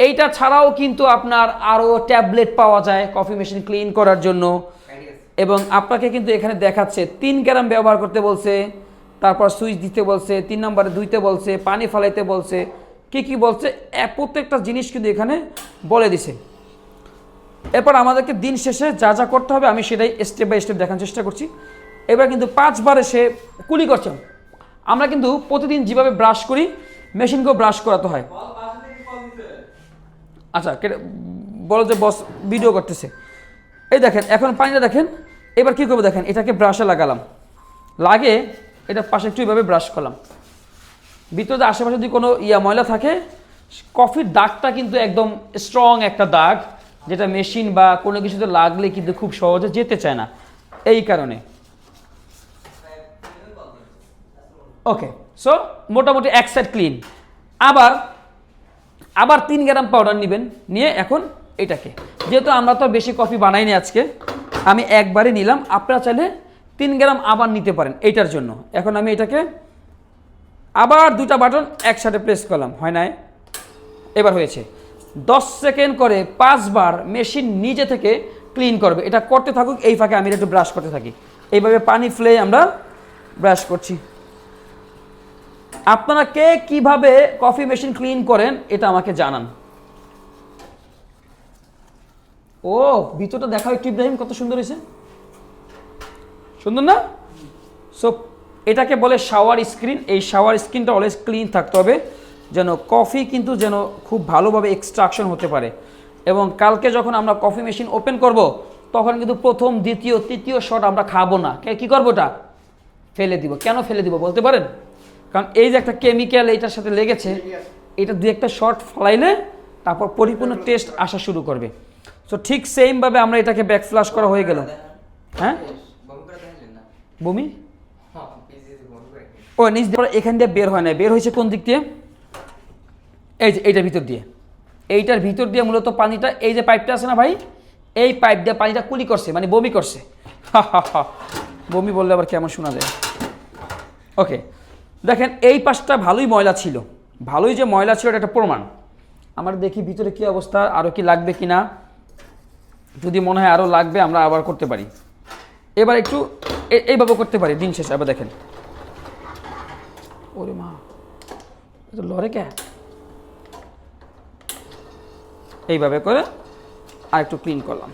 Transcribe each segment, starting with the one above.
এইটা ছাড়াও কিন্তু আপনার আরও ট্যাবলেট পাওয়া যায় কফি মেশিন ক্লিন করার জন্য। এবং আপনাকে কিন্তু এখানে দেখাচ্ছে 3 গ্রাম ব্যবহার করতে বলছে, তারপর সুইচ দিতে বলছে, 3 নম্বরে ধুইতে বলছে, পানি ফালাইতে বলছে, কি বলছে প্রত্যেকটা জিনিস কিন্তু এখানে বলে দিছে। এরপর আমাদেরকে দিন শেষে যা যা করতে হবে আমি সেটাই স্টেপ বাই স্টেপ দেখানোর চেষ্টা করছি। এবার কিন্তু 5 বারে সে কুলি করছে। আমরা কিন্তু প্রতিদিন যেভাবে ব্রাশ করি মেশিনকেও ব্রাশ করাতে হয়। আচ্ছা বলো যে বস ভিডিও করতেছে। এই দেখেন এখন পানিটা দেখেন। এবার কী করবো দেখেন, এটাকে ব্রাশে লাগালাম, লাগে এটা পাশে একটু এইভাবে ব্রাশ করলাম। ভিতরে আশেপাশে যদি কোনো ময়লা থাকে, কফির দাগটা কিন্তু একদম স্ট্রং একটা দাগ, যেটা মেশিন বা কোনো কিছুতে লাগলে কিন্তু খুব সহজে যেতে চায় না, এই কারণে। ওকে, সো মোটামুটি এক সাইড ক্লিন। আবার 3 গ্রাম পাউডার নেবেন, নিয়ে এখন এটাকে, যেহেতু আমরা তো বেশি কফি বানাইনি আজকে, আমি একবারে নিলাম। আপনারা চাইলে 3 গ্রাম আবার নিতে পারেন এইটার জন্য। এখন আমি এটাকে আবার 2টা বাটন একসাথে প্রেস করলাম, হয় নাই? এবার হয়েছে। 10 সেকেন্ড করে 5 বার মেশিন নিজে থেকে ক্লিন করবে। এটা করতে থাকুক, এই ফাঁকে আমি একটু ব্রাশ করতে থাকি। এইভাবে পানি ফেলে আমরা ব্রাশ করছি। আপনারা কে কিভাবে কফি মেশিন ক্লিন করেন এটা আমাকে জানান। ও ভিতরটা দেখাও একটু ইব্রাহিম, কত সুন্দর হয়েছে, সুন্দর না? সো এটাকে বলে শাওয়ার স্ক্রিন। এই শাওয়ার স্ক্রিনটা অলওয়েজ ক্লিন থাকতে হবে, যেন কফি কিন্তু যেন খুব ভালোভাবে এক্সট্রাকশন হতে পারে। এবং কালকে যখন আমরা কফি মেশিন ওপেন করব তখন কিন্তু প্রথম, দ্বিতীয়, তৃতীয় শট আমরা খাবো না। কি করবো? ওটা ফেলে দিব। কেন ফেলে দিব বলতে পারেন? কারণ এই যে একটা কেমিক্যাল এইটার সাথে লেগেছে, এটা 2-একটা শট ফলাইলে তারপর পরিপূর্ণ টেস্ট আসা শুরু করবে। সো ঠিক সেমভাবে আমরা এটাকে ব্যাক ফ্লাশ করা হয়ে গেল। হ্যাঁ, বমি ও নিচ দিয়ে এখান দিয়ে বের হয় না, বের হয়েছে কোন দিক দিয়ে? এই যে এইটার ভিতর দিয়ে, এইটার ভিতর দিয়ে মূলত পানিটা, এই যে পাইপটা আছে না ভাই, এই পাইপ দিয়ে পানিটা কুলি করছে, মানে বমি করছে। বমি বললে আবার কেমন শোনা যায়। ওকে, দেখেন এই পাশটা ভালোই ময়লা ছিল, ভালোই যে ময়লা ছিল এটা একটা প্রমাণ। আমার দেখি ভিতরে কি অবস্থা, আরও কি লাগবে কি না। যদি মনে হয় আরও লাগবে আমরা আবার করতে পারি। এবার একটু এইভাবে করতে পারি দিন শেষে। আবার দেখেন, ওরে মা, এটা লড়ে কে, এইভাবে করে আর একটু ক্লিন করলাম।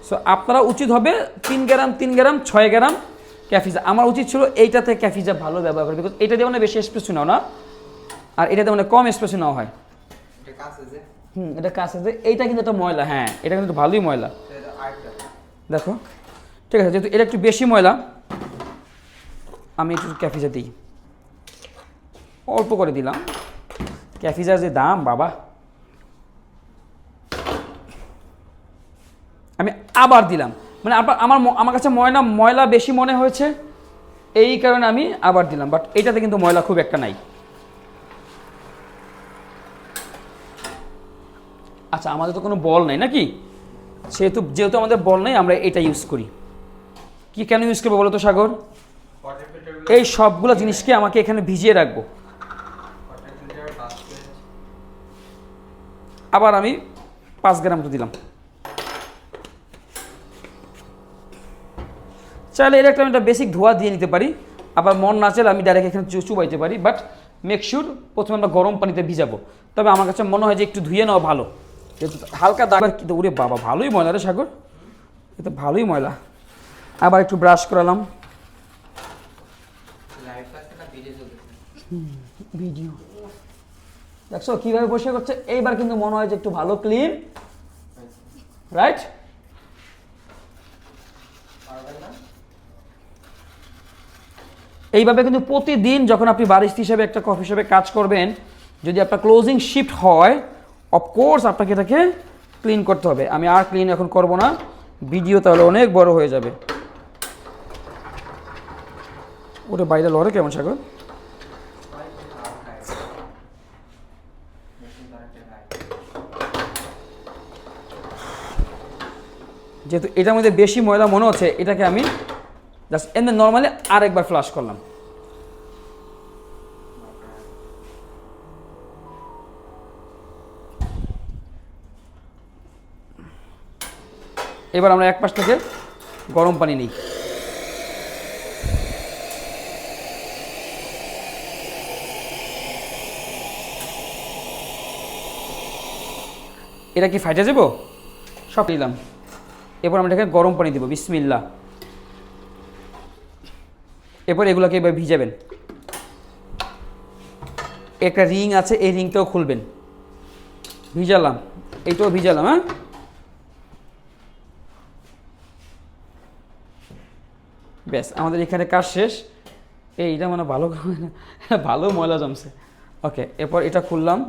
সো আপনারা উচিত হবে 3 গ্রাম 6 গ্রাম ক্যাফিজা। আমার উচিত ছিল এইটাতে ক্যাফিজা ভালো ব্যবহার করে, বিকজ এইটা দিয়ে মানে বেশি এসপ্রেসো নাও না, আর এটাতে মানে কম এসপ্রেসো নেওয়া হয়। এটা কাছে যে এইটা কিন্তু একটা ময়লা, হ্যাঁ এটা কিন্তু ভালোই ময়লা। দেখো ঠিক আছে, যেহেতু এটা একটু বেশি ময়লা আমি একটু ক্যাফিজা দিই, অল্প করে দিলাম। ক্যাফিজার যে দাম বাবা, আমি আবার দিলাম, মানে আমার কাছে ময়লা বেশি মনে হয়েছে, এই কারণে আমি আবার দিলাম। বাট এইটাতে কিন্তু ময়লা খুব একটা নাই। আচ্ছা, আমাদের তো কোনো বল নাই নাকি, যেহেতু আমাদের বল নেই আমরা এটা ইউজ করি। কি কেন ইউজ করবো বলো তো সাগর? এই সবগুলো জিনিসকে আমাকে এখানে ভিজিয়ে রাখবো। আবার আমি 5 গ্রাম তো দিলাম। চাইলে এর একটা বেসিক ধোয়া দিয়ে নিতে পারি, আবার মন না চাইলে আমি ডাইরেক্ট এখানে চুবাইতে পারি। বাট মেক শিওর প্রথমে আমরা গরম পানিতে ভিজাবো। তবে আমার কাছে মনে হয় যে একটু ধুয়ে নেওয়া ভালো, যেহেতু হালকা দাগ। কিন্তু ওরে বাবা, ভালোই ময়লা রে সাগর, এটা ভালোই ময়লা। আবার একটু ব্রাশ করালাম। ভিডিও দেখছো কীভাবে বসে করছে। এইবার কিন্তু মনে হয় যে একটু ভালো ক্লিন, রাইট? এইভাবে কিন্তু প্রতিদিন যখন আপনি বারিস্তা হিসেবে একটা কফি শপে কাজ করবেন, যদি আপনার ক্লোজিং শিফট হয়, অফকোর্স আপনাকে এটাকে ক্লিন করতে হবে। আমি আর ক্লিন এখন করব না, ভিডিও তাহলে অনেক বড় হয়ে যাবে। ওটা বাইরে লড়ে কেমন সাগর? যেহেতু এটার মধ্যে বেশি ময়লা মনে হচ্ছে, এটাকে আমি জাস্ট এমনি নর্মালি আরেকবার ফ্লাশ করলাম। এবার আমরা এক পাশ থেকে গরম পানি নিই। এটা কি ফাইটে যাব? সব নিলাম। এরপর আমরা এটাকে গরম পানি দেবো, বিসমিল্লাহ। এরপর এগুলোকে এবার ভিজাবেন। একটা রিং আছে, এই রিংটাও খুলবেন। ভিজালাম, এইটাও ভিজালাম। হ্যাঁ, ব্যাস আমাদের এখানে কাজ শেষ। এইটা মানে ভালো ভালো ময়লা জমছে। ওকে, এরপর এটা খুললাম,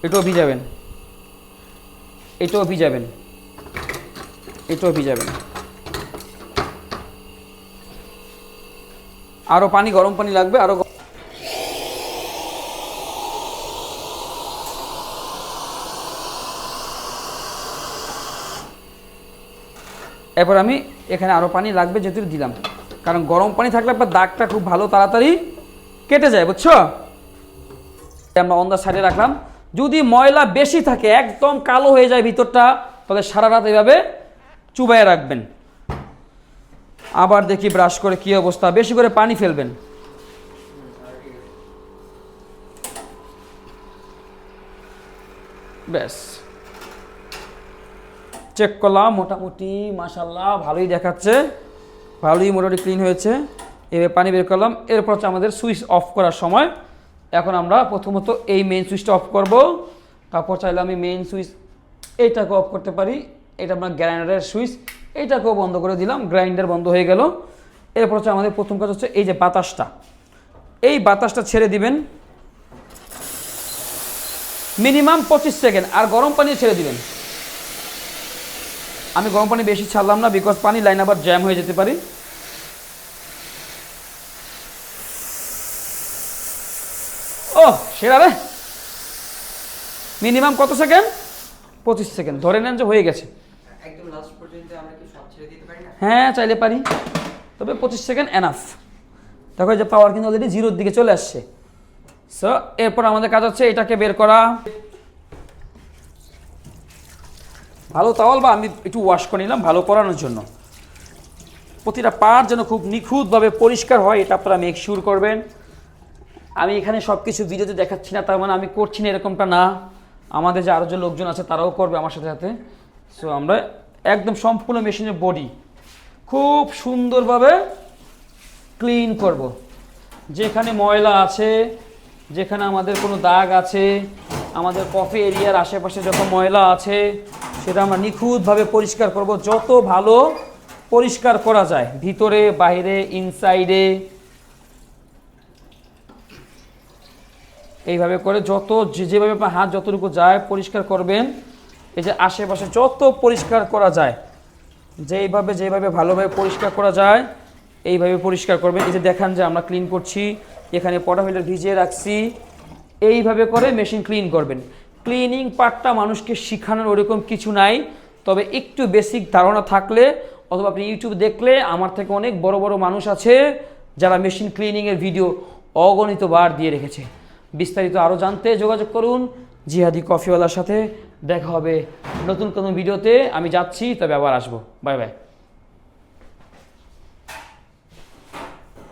এটাও ভিজাবেন, এটাও ভিজাবেন, এটাও ভিজাবেন। আরও পানি, গরম পানি লাগবে আরও। এরপর আমি এখানে আরও পানি লাগবে যেহেতু দিলাম, কারণ গরম পানি থাকলে আপনার দাগটা খুব ভালো তাড়াতাড়ি কেটে যায়, বুঝছো? আমরা অন দ্য সাইডে রাখলাম। যদি ময়লা বেশি থাকে, একদম কালো হয়ে যায় ভিতরটা, তাহলে সারা রাত এইভাবে চুবাইয়ে রাখবেন। আবার দেখি ব্রাশ করে কি অবস্থা। বেশি করে পানি ফেলবেন। ব্যাস, চেক করলাম, মোটামুটি মাশাআল্লাহ ভালোই দেখাচ্ছে, ভালোই মোটামুটি ক্লিন হয়েছে। এবার পানি বের করলাম। এরপর হচ্ছে আমাদের সুইচ অফ করার সময়। এখন আমরা প্রথমত এই মেইন সুইচটা অফ করব। তারপর চাইলে আমি মেইন সুইচ এইটাকে অফ করতে পারি। এটা আমরা গ্রাইন্ডারের সুইচ, এইটাকেও বন্ধ করে দিলাম, গ্রাইন্ডার বন্ধ হয়ে গেল। এরপর হচ্ছে আমাদের প্রথম কাজ হচ্ছে এই যে বাতাসটা, এই বাতাসটা ছেড়ে দিবেন মিনিমাম 25 সেকেন্ড, আর গরম পানি ছেড়ে দিবেন। আমি গরম পানি বেশি ছাড়লাম না, বিকজ পানি লাইন আবার জ্যাম হয়ে যেতে পারে। ও সেরা রে, মিনিমাম কত সেকেন্ড? 25 সেকেন্ড ধরে নেন যে হয়ে গেছে। একদম লাস্ট পর্যন্ত আমরা কি সব ছেড়ে দিতে পারি না? হ্যাঁ, চাইলে পারি, তবে 25 সেকেন্ড এনাফ। দেখো যে পাওয়ার কিন্তু অলরেডি জিরোর দিকে চলে আসছে। সো এরপর আমাদের কাজ হচ্ছে এটাকে বের করা। ভালো তাওয়াল বা আমি একটু ওয়াশ করে নিলাম ভালো করানোর জন্য। প্রতিটা পার্ট যেন খুব নিখুঁতভাবে পরিষ্কার হয়, এটা আপনারা মেক শিওর করবেন। আমি এখানে সব কিছু ভিডিওতে দেখাচ্ছি না, তার মানে আমি করছি না এরকমটা না। আমাদের যে আরও যে লোকজন আছে তারাও করবে আমার সাথে সাথে। সো আমরা একদম সম্পূর্ণ মেশিনের বডি খুব সুন্দরভাবে ক্লিন করব। যেখানে ময়লা আছে, যেখানে আমাদের কোনো দাগ আছে, আমাদের কফি এরিয়ার আশেপাশে যত ময়লা আছে, সেটা আমরা নিখুঁতভাবে পরিষ্কার করব, যত ভালো পরিষ্কার করা যায়, ভিতরে বাইরে ইনসাইডে। এইভাবে করে যত যেভাবে আপনার হাত যতটুকু যায় পরিষ্কার করবেন। এই যে আশেপাশে যত পরিষ্কার করা যায়, যেভাবে ভালোভাবে পরিষ্কার করা যায় এইভাবে পরিষ্কার করবেন। এই যে দেখান যে আমরা ক্লিন করছি, এখানে পটাফিল্টার ভিজিয়ে রাখছি, এইভাবে করে মেশিন ক্লিন করবেন। ক্লিনিং পার্টটা মানুষকে শেখানোর ওরকম কিছু নাই, তবে একটু বেসিক ধারণা থাকলে, অথবা আপনি ইউটিউব দেখলে আমার থেকে অনেক বড় বড় মানুষ আছে যারা মেশিন ক্লিনিংয়ের ভিডিও অগণিত বার দিয়ে রেখেছে। বিস্তারিত আরও জানতে যোগাযোগ করুন জিহাদি কফিওয়ালার সাথে। দেখা হবে নতুন কোনো ভিডিওতে। আমি যাচ্ছি, তবে আবার আসবো। Bye bye.